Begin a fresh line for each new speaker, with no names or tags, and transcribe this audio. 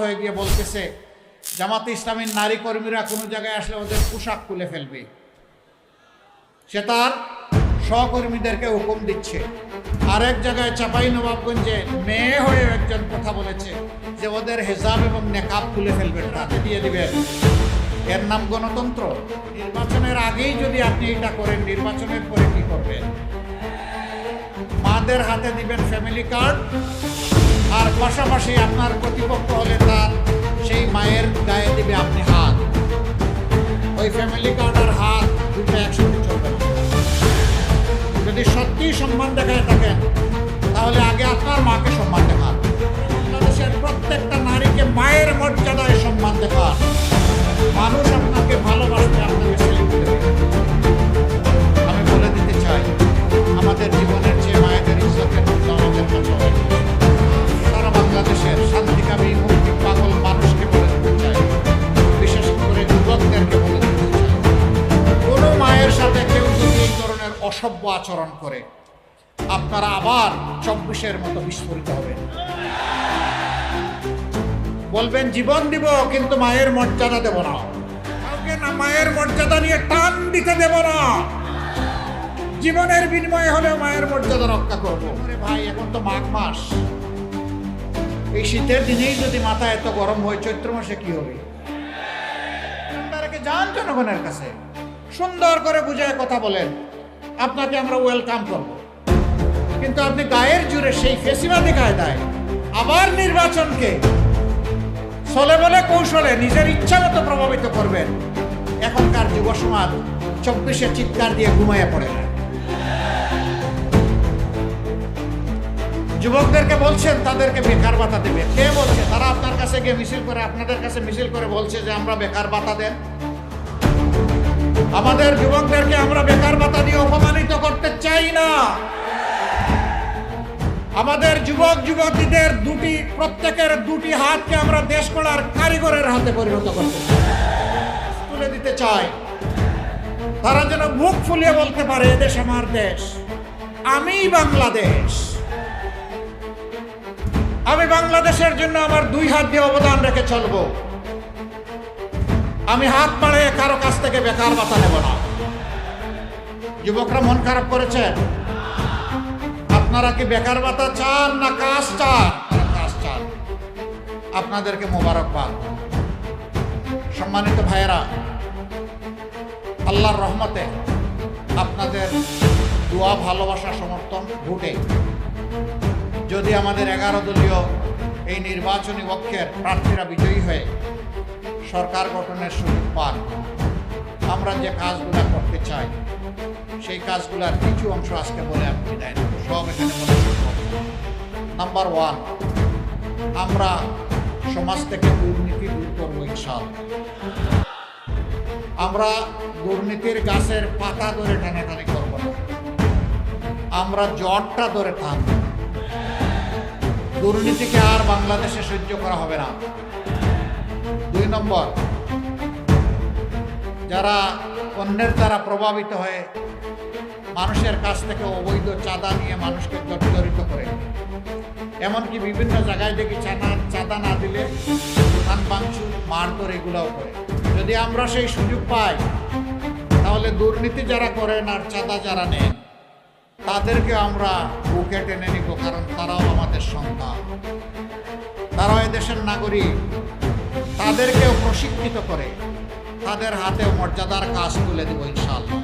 হয়ে গিয়ে বলতেছে জামাতে ইসলামীর নারী কর্মীরা কোনো জায়গায় আসলে ওদের পোশাক খুলে ফেলবে। সে তার সহকর্মীদেরকে হুকুম দিচ্ছে। আরেক জায়গায় চাঁপাইনবাবগঞ্জে মেয়ে হয়ে একজন কথা বলেছে যে ওদের হেজাব এবং নেকাব খুলে ফেলবেন, রাতে দিয়ে দিবেন। এর নাম গণতন্ত্র? নির্বাচনের আগেই যদি আপনি এটা করেন, নির্বাচনের পরে কি করবেন? মাদের হাতে দিবেন ফ্যামিলি কার্ড, আর পাশাপাশি আপনার প্রতিপক্ষ হলে তার সেই মায়ের গায়ে দিবে আপনি হাত। ওই ফ্যামিলি কার্ড আর হাত দুটো একসাথে চলবে না। যদি সত্যি সম্মান দেখায় থাকেন তাহলে আগে আপনার মাকে সম্মান দেখান। বাংলাদেশের প্রত্যেকটা নারীকে মায়ের মর্যাদায় সম্মান দেখান। মানুষ আপনাকে ভালোবাসবে, আপনাকে সেলিউট দেবে। আমি বলে দিতে চাই, আমাদের জীবনের চেয়ে মায়েদের ইজ্জতের মূল্য আমাদের কাছে অনেক। সারা বাংলাদেশের শান্তিকামী মুক্তি পাগল মানুষকে বলে দিতে চাই, বিশেষ করে যুবকদেরকে বলে দিতে চাই, কোনো মায়ের সাথে কেউ যদি এই ধরনের অসভ্য আচরণ করে, আপনারা আবার 24-এর মতো বিস্ফোরিত হবেন। বলবেন জীবন দিব কিন্তু মায়ের মর্যাদা দেব না, কাউকে না মায়ের মর্যাদা নিয়ে টান দিতে দেব না। জীবনের বিনিময়ে হলেও মায়ের মর্যাদা রক্ষা করবো। ভাই, এখন তো মাঘ মাস, এই শীতের দিনেই যদি মাথা এত গরম হয়, চৈত্র মাসে কি হবে? যান জনগণের কাছে, সুন্দর করে বুঝায় কথা বলেন, আপনাকে আমরা ওয়েলকাম করব। কিন্তু আপনি গায়ের জুড়ে সেই ফেসিবাদী কায়দায় আবার নির্বাচনকে ছলে বলে কৌশলে নিজের ইচ্ছা মতো প্রভাবিত করবেন। এখনকার যুব সমাজ 24-এ চিৎকার দিয়ে ঘুমাইয়া পড়ে না। যুবকদেরকে বলছেন তাদেরকে বেকার ভাতা দেবে। কে বলছে? তারা আপনার কাছে গিয়ে মিছিল করে, আপনাদের কাছে মিছিল করে বলছে যে আমরা বেকার ভাতা দেন। আমাদের যুবকদেরকে আমরা বেকার ভাতা দিয়ে অপমানিত করতে চাই না। আমাদের যুবক যুবতীদের প্রত্যেকের দুটি হাতকে আমরা দেশ গড়ার কারিগরের হাতে পরিণত করতে তুলে দিতে চাই। তারা যেন মুখ ফুলিয়ে বলতে পারে, এদেশ আমার দেশ, আমি বাংলাদেশ। আমি বাংলাদেশের জন্য আমার 2 হাত দিয়ে অবদান রেখে চলবো। আমি হাত বাড়িয়ে কারো কাছ থেকে বেকার ভাতা নেব না। যুবকরা মন খারাপ করেছেন। আপনারা কি বেকার ভাতা চান না কাজ চান? কাজ চান। আপনাদেরকে মোবারকবাদ। সম্মানিত ভাইয়েরা, আল্লাহর রহমতে আপনাদের দোয়া, ভালোবাসা, সমর্থন, ভোটে যদি আমাদের 11 দলীয় এই নির্বাচনী পক্ষের প্রার্থীরা বিজয়ী হয়ে সরকার গঠনের সুযোগ পান, আমরা যে কাজগুলো করতে চাই সেই কাজগুলোর কিছু অংশ আজকে বলে আমি বিদায় নেব। সব এখানে বলে নাম্বার 1, আমরা সমাজ থেকে দুর্নীতি দূর করবো ইনশাআল্লাহ। আমরা দুর্নীতির গাছের পাতা ধরে টানাটানি করবো না, আমরা জটটা ধরে টানব। দুর্নীতিকে আর বাংলাদেশে সহ্য করা হবে না। 2 নম্বর, যারা অন্যের দ্বারা প্রভাবিত হয়ে মানুষের কাছ থেকে অবৈধ চাঁদা নিয়ে মানুষকে জর্জরিত করে, এমনকি বিভিন্ন জায়গায় দেখি চাঁদা না দিলে দোকান ভাঙচুর, মারধর এগুলোও করে। যদি আমরা সেই সুযোগ পাই তাহলে দুর্নীতি যারা করেন আর চাঁদা যারা নেন তাদেরকে আমরা বুকে টেনে নিব, কারণ তারাও আমাদের সন্তান, তারাও এদেশের নাগরিক। তাদেরকেও প্রশিক্ষিত করে তাদের হাতেও মর্যাদার কাজ তুলে দেব ইনশাআল্লাহ।